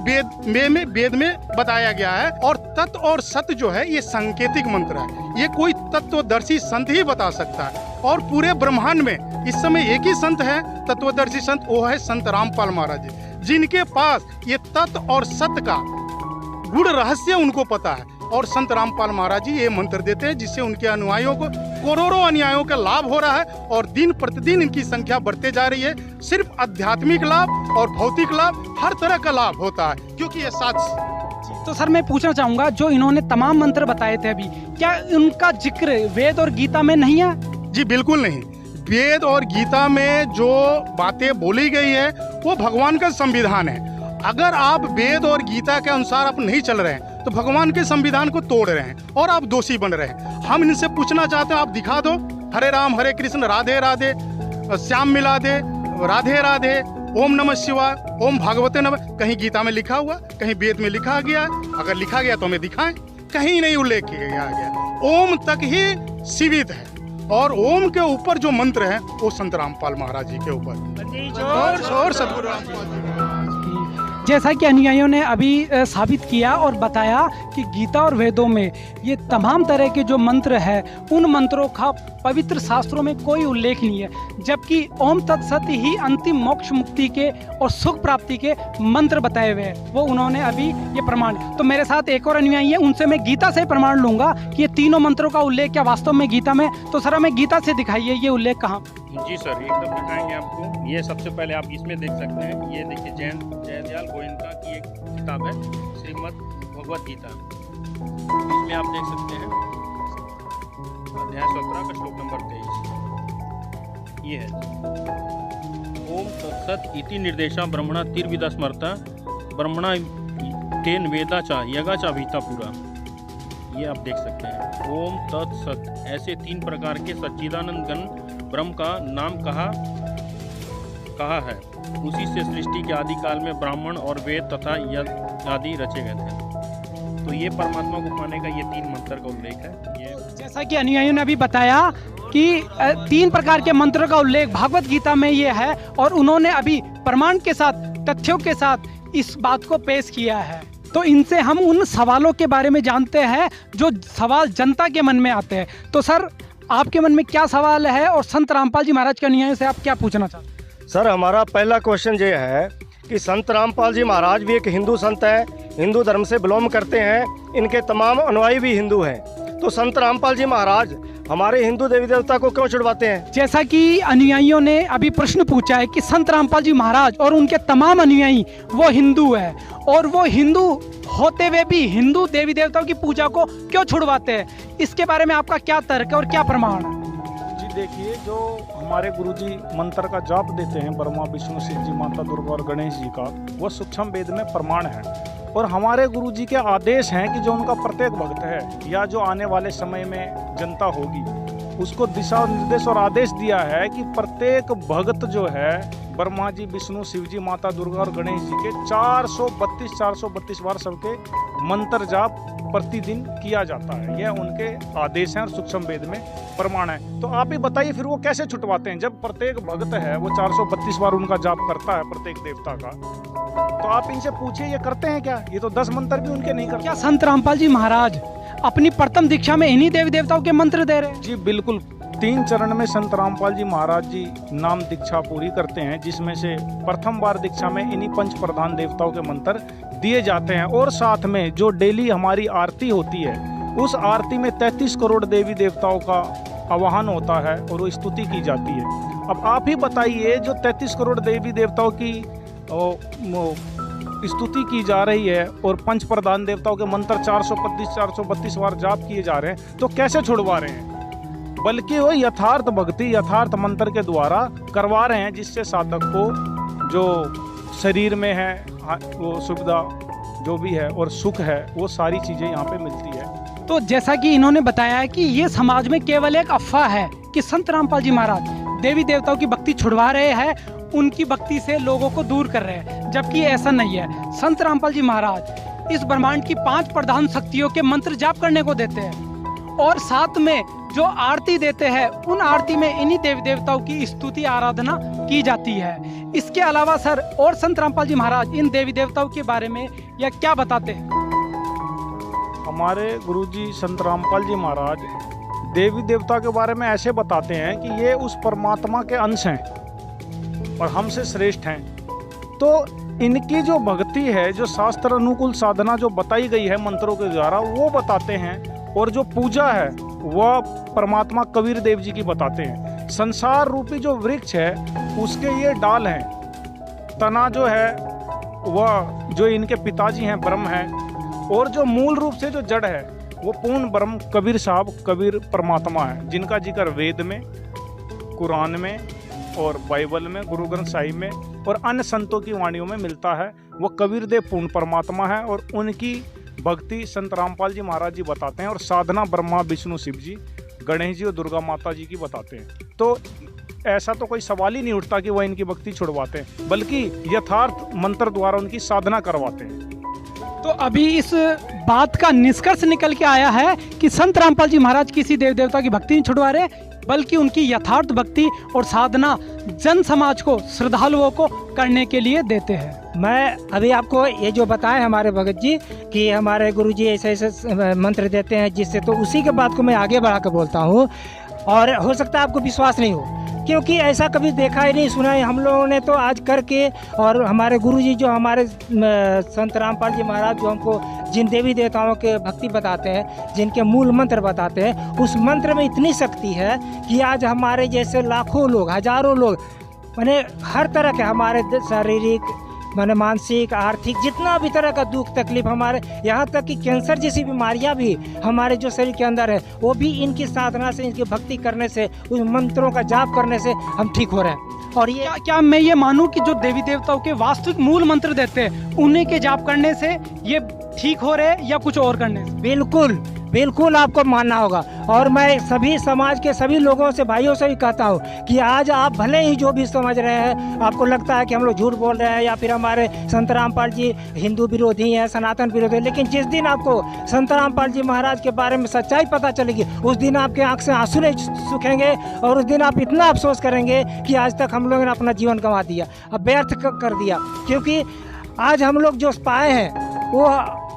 [SPEAKER 4] वेद में बताया गया है। और तत् और सत जो है ये सांकेतिक मंत्र है, ये कोई तत्वदर्शी संत ही बता सकता है। और पूरे ब्रह्मांड में इस समय एक ही संत है तत्वदर्शी संत, वो है संत रामपाल महाराज जी, जिनके पास ये तत् और सत का गुण रहस्य उनको पता है। और संत रामपाल महाराज जी ये मंत्र देते हैं जिससे उनके अनुयायियों को करोड़ों अनुयायियों का लाभ हो रहा है, और दिन प्रतिदिन इनकी संख्या बढ़ते जा रही है। सिर्फ आध्यात्मिक लाभ और भौतिक लाभ, हर तरह का लाभ होता है, क्योंकि ये सच।
[SPEAKER 2] तो सर, मैं पूछना चाहूँगा, जो इन्होंने तमाम मंत्र बताए थे अभी, क्या उनका जिक्र वेद और गीता में नहीं है?
[SPEAKER 4] जी बिल्कुल नहीं। वेद और गीता में जो बातें बोली गई है वो भगवान का संविधान है। अगर आप वेद और गीता के अनुसार आप नहीं चल रहे हैं तो भगवान के संविधान को तोड़ रहे हैं और आप दोषी बन रहे हैं। हम इनसे पूछना चाहते हैं, आप दिखा दो, हरे राम हरे कृष्ण राधे राधे श्याम मिला दे, राधे राधे, ओम नमः शिवाय, ओम भागवते नमः, कहीं गीता में लिखा हुआ, कहीं वेद में लिखा गया? अगर लिखा गया तो हमें दिखाएं। कहीं नहीं उल्लेख किया गया। ओम तक ही सीमित है, और ओम के ऊपर जो मंत्र है वो संत रामपाल महाराज जी के ऊपर और सदगुरु रामपाल जी।
[SPEAKER 2] जैसा कि अनुयायियों ने अभी साबित किया और बताया कि गीता और वेदों में ये तमाम तरह के जो मंत्र है, उन मंत्रों का पवित्र शास्त्रों में कोई उल्लेख नहीं है, जबकि ओम तत्सत ही अंतिम मोक्ष मुक्ति के और सुख प्राप्ति के मंत्र बताए हुए हैं। वो उन्होंने अभी ये प्रमाण। तो मेरे साथ एक और अनुयायी है, उनसे मैं गीता से प्रमाण लूंगा कि ये तीनों मंत्रों का उल्लेख क्या वास्तव में गीता में। तो सर, हमें गीता से दिखाइए ये उल्लेख कहाँ?
[SPEAKER 10] जी सर, एकदम दिखाएंगे आपको। ये सबसे पहले आप इसमें देख सकते हैं, ये देखिए जयदयाल गोयनका की एक किताब है, श्रीमद् भगवत गीता। इसमें आप देख सकते हैं अध्याय 17 का श्लोक नंबर 23 ये है, ओम तत्सत इति निर्देशा ब्रह्मणा तिर्विदा स्मरता ब्रह्मणा तेन वेदा चा यगा चा भीता पूरा। ये आप देख सकते हैं, ओम तत्सत, ऐसे 3 प्रकार के सच्चिदानंद घन ब्रह्म का नाम कहा है। उसी से सृष्टि के आदि काल में ब्राह्मण और वेद तथा यज्ञ आदि रचे गए थे। तो ये परमात्मा को पाने का ये 3 मंत्र का उल्लेख है। ये
[SPEAKER 2] जैसा कि अनुयायियों ने अभी बताया कि 3 प्रकार के मंत्रों का उल्लेख भागवत गीता में ये है, और उन्होंने अभी प्रमाण के साथ, तथ्यों के साथ इस बात को पेश किया है। तो इनसे हम उन सवालों के बारे में जानते हैं जो सवाल जनता के मन में आते हैं। तो सर, आपके मन में क्या सवाल है और संत रामपाल जी महाराज के अनुयायियों से आप क्या पूछना चाहते हैं?
[SPEAKER 3] सर, हमारा पहला क्वेश्चन ये है कि संत रामपाल जी महाराज भी एक हिंदू संत है, हिंदू धर्म से बिलोंग करते हैं, इनके तमाम अनुयायी भी हिंदू हैं, तो संत रामपाल जी महाराज हमारे हिंदू देवी देवता को क्यों छुड़वाते हैं?
[SPEAKER 2] जैसा कि अनुयायियों ने अभी प्रश्न पूछा है कि संत रामपाल जी महाराज और उनके तमाम अनुयायी वो हिंदू है और वो हिंदू होते हुए भी हिंदू देवी देवताओं की पूजा को क्यों छुड़वाते हैं, इसके बारे में आपका क्या तर्क है और क्या प्रमाण है?
[SPEAKER 4] जी देखिए, जो हमारे गुरुजी मंत्र का जाप देते हैं ब्रह्मा विष्णु शिव जी माता दुर्गा और गणेश जी का, वो सूक्ष्म वेद में प्रमाण है और हमारे गुरुजी के आदेश हैं कि जो उनका प्रत्येक भक्त है या जो आने वाले समय में जनता होगी उसको दिशा निर्देश और आदेश दिया है कि प्रत्येक भक्त जो है ब्रह्मा जी विष्णु शिव जी माता दुर्गा और गणेश जी के 432 बार सबके मंत्र जाप प्रतिदिन किया जाता है। यह उनके आदेश हैं और सूक्ष्म वेद में प्रमाण है। तो आप ही बताइए फिर वो कैसे छुटवाते हैं? जब प्रत्येक भक्त है वो 432 बार उनका जाप करता है प्रत्येक देवता का, तो आप इनसे पूछिए ये करते हैं क्या? ये तो 10 मंत्र भी उनके नहीं करते।
[SPEAKER 2] क्या संत रामपाल जी महाराज अपनी प्रथम दीक्षा में इन्हीं देवी देवताओं के मंत्र दे रहे हैं?
[SPEAKER 4] जी बिल्कुल, 3 चरण में संत रामपाल जी महाराज जी नाम दीक्षा पूरी करते हैं, जिसमें से प्रथम बार दीक्षा में इन्हीं पंच प्रधान देवताओं के मंत्र दिए जाते हैं और साथ में जो डेली हमारी आरती होती है उस आरती में 33 करोड़ देवी देवताओं का आवाहन होता है और वो स्तुति की जाती है। अब आप ही बताइए, जो 33 करोड़ देवी देवताओं की स्तुति की जा रही है और पंच प्रधान देवताओं के मंत्र 432 बार जाप किए जा रहे हैं, तो कैसे छुड़वा रहे हैं? बल्कि वो यथार्थ भक्ति यथार्थ मंत्र के द्वारा करवा रहे हैं, जिससे साधक को जो शरीर में है वो सुविधा जो भी है और सुख है वो सारी चीजें यहाँ पे मिलती है।
[SPEAKER 2] तो जैसा कि इन्होंने बताया है कि ये समाज में केवल एक अफवाह है कि संत रामपाल जी महाराज देवी देवताओं की भक्ति छुड़वा रहे हैं, उनकी भक्ति से लोगों को दूर कर रहे हैं, जबकि ऐसा नहीं है। संत रामपाल जी महाराज इस ब्रह्मांड की 5 प्रधान शक्तियों के मंत्र जाप करने को देते हैं और साथ में जो आरती देते हैं उन आरती में इन्हीं देवी देवताओं की स्तुति आराधना की जाती है। इसके अलावा सर और संत रामपाल जी महाराज इन देवी देवताओं के बारे में या क्या बताते हैं?
[SPEAKER 4] हमारे गुरुजी संत रामपाल जी महाराज देवी देवता के बारे में ऐसे बताते हैं कि ये उस परमात्मा के अंश हैं और हमसे श्रेष्ठ हैं। तो इनकी जो भक्ति है, जो शास्त्र अनुकूल साधना जो बताई गई है मंत्रों के द्वारा, वो बताते हैं और जो पूजा है वह परमात्मा कबीर देव जी की बताते हैं। संसार रूपी जो वृक्ष है उसके ये डाल हैं, तना जो है वह जो इनके पिताजी हैं ब्रह्म हैं और जो मूल रूप से जो जड़ है वो पूर्ण ब्रह्म कबीर साहब कबीर परमात्मा है, जिनका जिक्र वेद में, कुरान में और बाइबल में, गुरु ग्रंथ साहिब में और अन्य संतों की वाणियों में मिलता है। वो कबीर देव पूर्ण परमात्मा है और उनकी भक्ति संत रामपाल जी महाराज जी बताते हैं और साधना ब्रह्मा विष्णु शिव जी गणेश जी और दुर्गा माता जी की बताते हैं। तो ऐसा तो कोई सवाल ही नहीं उठता कि वह इनकी भक्ति छुड़वाते हैं, बल्कि यथार्थ मंत्र द्वारा उनकी साधना करवाते हैं।
[SPEAKER 2] तो अभी इस बात का निष्कर्ष निकल के आया है कि संत रामपाल जी महाराज किसी देव देवता की भक्ति नहीं छुड़वा रहे, बल्कि उनकी यथार्थ भक्ति और साधना जन समाज को, श्रद्धालुओं को करने के लिए देते हैं।
[SPEAKER 8] मैं अभी आपको ये जो बताएं हमारे भगत जी कि हमारे गुरुजी ऐसे ऐसे मंत्र देते हैं जिससे, तो उसी के बात को मैं आगे बढ़ा कर बोलता हूँ और हो सकता है आपको विश्वास नहीं हो, क्योंकि ऐसा कभी देखा ही नहीं सुना है हम लोगों ने तो आज करके। और हमारे गुरुजी जो हमारे संत रामपाल जी महाराज जो हमको जिन देवी देवताओं के भक्ति बताते हैं, जिनके मूल मंत्र बताते हैं, उस मंत्र में इतनी शक्ति है कि आज हमारे जैसे लाखों लोग, हजारों लोग, माने हर तरह के हमारे शारीरिक माने मानसिक आर्थिक जितना भी तरह का दुख तकलीफ हमारे, यहाँ तक कि कैंसर जैसी बीमारियाँ भी हमारे जो शरीर के अंदर है वो भी इनकी साधना से, इनकी भक्ति करने से, उस मंत्रों का जाप करने से हम ठीक हो रहे हैं।
[SPEAKER 2] और ये क्या मैं ये मानूं कि जो देवी देवताओं के वास्तविक मूल मंत्र देते हैं उन्हीं के जाप करने से ये ठीक हो रहे हैं या कुछ और करने से?
[SPEAKER 8] बिल्कुल बिल्कुल आपको मानना होगा। और मैं सभी समाज के सभी लोगों से, भाइयों से भी कहता हूँ कि आज आप भले ही जो भी समझ रहे हैं, आपको लगता है कि हम लोग झूठ बोल रहे हैं या फिर हमारे संत रामपाल जी हिंदू विरोधी हैं, सनातन विरोधी हैं, लेकिन जिस दिन आपको संत रामपाल जी महाराज के बारे में सच्चाई पता चलेगी उस दिन आपके आँख से आंसू नहीं सूखेंगे और उस दिन आप इतना अफसोस करेंगे कि आज तक हम लोगों ने अपना जीवन गंवा दिया, अब व्यर्थ कर दिया। क्योंकि आज हम लोग जो पाए हैं वो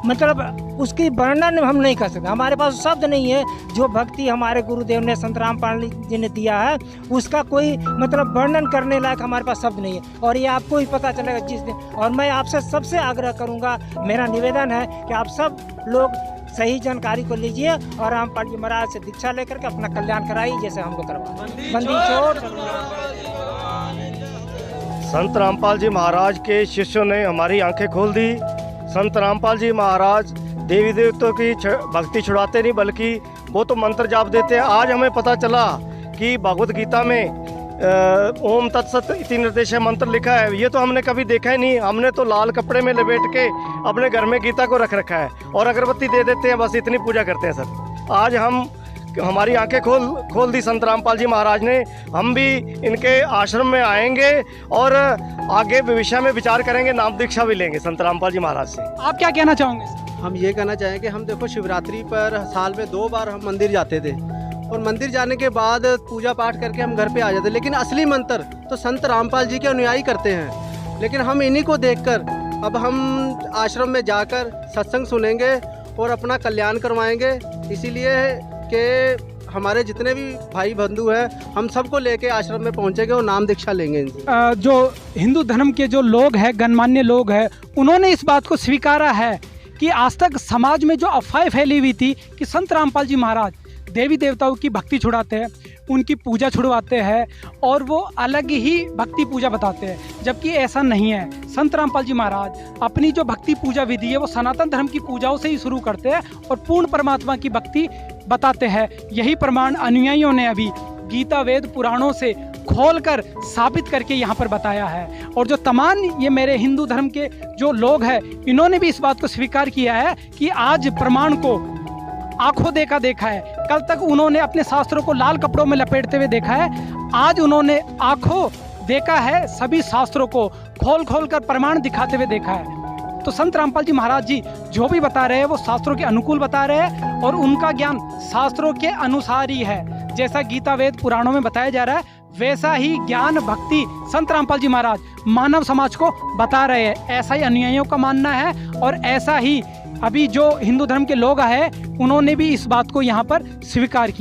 [SPEAKER 8] मतलब उसकी वर्णन हम नहीं कर सकते, हमारे पास शब्द नहीं है। जो भक्ति हमारे गुरुदेव ने संत रामपाल जी ने दिया है उसका कोई मतलब वर्णन करने लायक हमारे पाल शब्द नहीं है। और ये आपको ही पता चलेगा जिस दिन। और मैं आपसे सबसे आग्रह करूँगा, मेरा निवेदन है कि आप सब लोग सही जानकारी को लीजिए और रामपाल जी महाराज से दीक्षा लेकर के अपना कल्याण कराइए, जैसे हम लोग करवाएं। बंदी छोड़।
[SPEAKER 3] संत रामपाल जी महाराज के शिष्यों ने हमारी आंखें खोल दी। संत रामपाल जी महाराज देवी देवताओं की भक्ति छुड़ाते नहीं, बल्कि वो तो मंत्र जाप देते हैं। आज हमें पता चला कि भगवत गीता में ओम तत्सत इति निर्देश मंत्र लिखा है। ये तो हमने कभी देखा ही नहीं। हमने तो लाल कपड़े में लपेट के अपने घर में गीता को रख रखा है और अगरबत्ती दे देते हैं, बस इतनी पूजा करते हैं सर। आज हमारी आंखें खोल दी संत रामपाल जी महाराज ने। हम भी इनके आश्रम में आएंगे और आगे विषय में विचार करेंगे, नाम दीक्षा भी लेंगे संत रामपाल जी महाराज से।
[SPEAKER 2] आप क्या कहना चाहोगे?
[SPEAKER 5] हम ये कहना चाहेंगे, हम देखो शिवरात्रि पर साल में 2 बार हम मंदिर जाते थे और मंदिर जाने के बाद पूजा पाठ करके हम घर पे आ जाते, लेकिन असली मंत्र तो संत रामपाल जी के अनुयायी करते हैं। लेकिन हम इन्हीं को देखकर अब हम आश्रम में जाकर सत्संग सुनेंगे और अपना कल्याण करवाएंगे। इसीलिए कि हमारे जितने भी भाई बंधु हैं, हम सबको लेके आश्रम में पहुंचेंगे और नाम दीक्षा लेंगे इनसे।
[SPEAKER 2] जो हिंदू धर्म के जो लोग हैं, गणमान्य लोग हैं, उन्होंने इस बात को स्वीकारा है कि आज तक समाज में जो अफवाहें फैली हुई थी कि संत रामपाल जी महाराज देवी देवताओं की भक्ति छुड़ाते हैं, उनकी पूजा छुड़वाते हैं और वो अलग ही भक्ति पूजा बताते हैं, जबकि ऐसा नहीं है। संत रामपाल जी महाराज अपनी जो भक्ति पूजा विधि है वो सनातन धर्म की पूजाओं से ही शुरू करते हैं और पूर्ण परमात्मा की भक्ति बताते हैं। यही प्रमाण अनुयायियों ने अभी गीता वेद पुराणों से खोलकर साबित करके यहाँ पर बताया है। और जो तमाम ये मेरे हिंदू धर्म के जो लोग हैं, इन्होंने भी इस बात को स्वीकार किया है कि आज प्रमाण को आंखों देखा है। कल तक उन्होंने अपने शास्त्रों को लाल कपड़ों में लपेटते हुए देखा है, आज उन्होंने आंखों देखा है, सभी शास्त्रों को खोल कर प्रमाण दिखाते हुए देखा है। तो संत रामपाल जी महाराज जी जो भी बता रहे हैं वो शास्त्रों के अनुकूल बता रहे हैं और उनका ज्ञान शास्त्रों के अनुसार ही है। जैसा गीता वेद पुराणों में बताया जा रहा है वैसा ही ज्ञान भक्ति संत रामपाल जी महाराज मानव समाज को बता रहे हैं। ऐसा ही अनुयायियों का मानना है और ऐसा ही अभी जो हिंदू धर्म के लोग हैं उन्होंने भी इस बात को यहाँ पर स्वीकार किया।